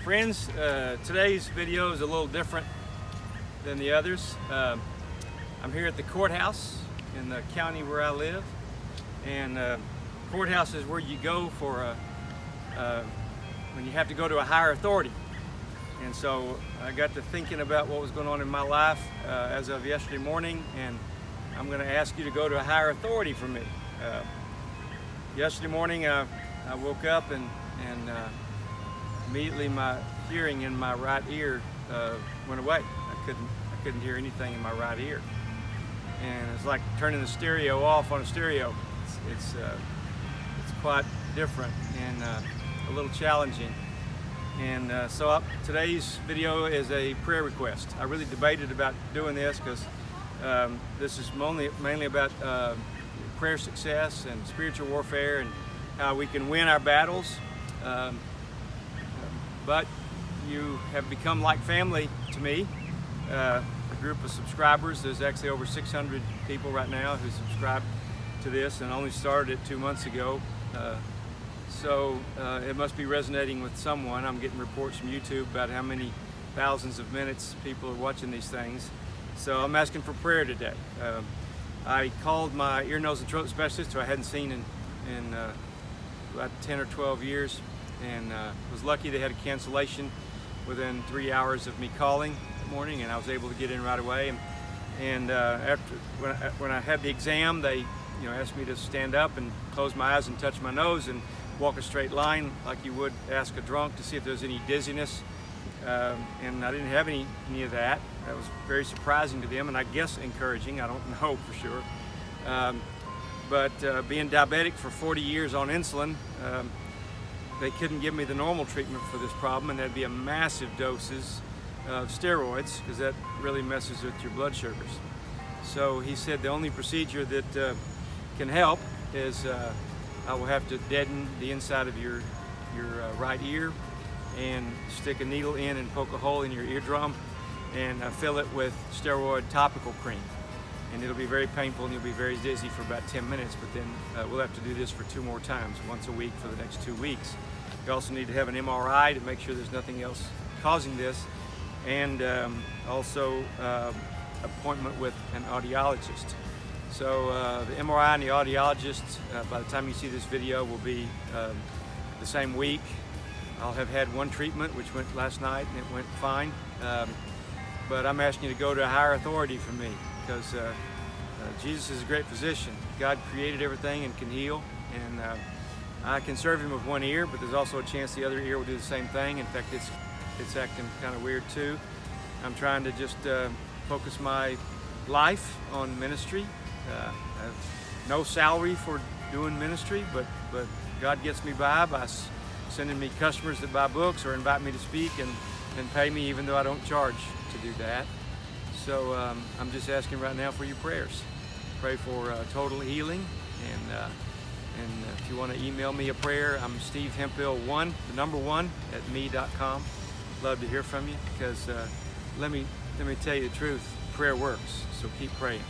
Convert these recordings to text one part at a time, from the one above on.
Friends, today's video is a little different than the others. I'm here at the courthouse in the county where I live, and courthouse is where you go for when you have to go to a higher authority. And so I got to thinking about what was going on in my life as of yesterday morning, and I'm going to ask you to go to a higher authority for me. Yesterday morning I woke up and immediately my hearing in my right ear went away. I couldn't hear anything in my right ear, and it's like turning the stereo off on a stereo. It's quite different and a little challenging. And so today's video is a prayer request. I really debated about doing this because this is mainly about prayer success and spiritual warfare and how we can win our battles. But you have become like family to me. A group of subscribers. There's actually over 600 people right now who subscribe to this, and only started it 2 months ago. So it must be resonating with someone. I'm getting reports from YouTube about how many thousands of minutes people are watching these things. So I'm asking for prayer today. I called my ear, nose, and throat specialist, who I hadn't seen in about 10 or 12 years, and was lucky they had a cancellation within 3 hours of me calling that morning, and I was able to get in right away. And after when I had the exam, they asked me to stand up and close my eyes and touch my nose and walk a straight line like you would ask a drunk to see if there's any dizziness. And I didn't have any of that. That was very surprising to them, and I guess encouraging. I don't know for sure. But being diabetic for 40 years on insulin, they couldn't give me the normal treatment for this problem, and that'd be a massive doses of steroids, because that really messes with your blood sugars. So he said the only procedure that can help is I will have to deaden the inside of your right ear and stick a needle in and poke a hole in your eardrum and fill it with steroid topical cream. And it'll be very painful and you'll be very dizzy for about 10 minutes, but then we'll have to do this for 2 more times, once a week for the next 2 weeks. You also need to have an MRI to make sure there's nothing else causing this, and also appointment with an audiologist. So the MRI and the audiologist, by the time you see this video, will be the same week. I'll have had one treatment, which went last night, and it went fine. But I'm asking you to go to a higher authority for me, because Jesus is a great physician. God created everything and can heal, and I can serve him with one ear, but there's also a chance the other ear will do the same thing. In fact, it's acting kind of weird too. I'm trying to just focus my life on ministry. I have no salary for doing ministry, but God gets me by sending me customers that buy books or invite me to speak and pay me even though I don't charge to do that. So I'm just asking right now for your prayers. Pray for total healing, and if you want to email me a prayer, I'm Steve Hemphill1, the number 1 at me.com. Love to hear from you, because let me tell you the truth, prayer works, so keep praying.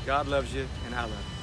God loves you, and I love you.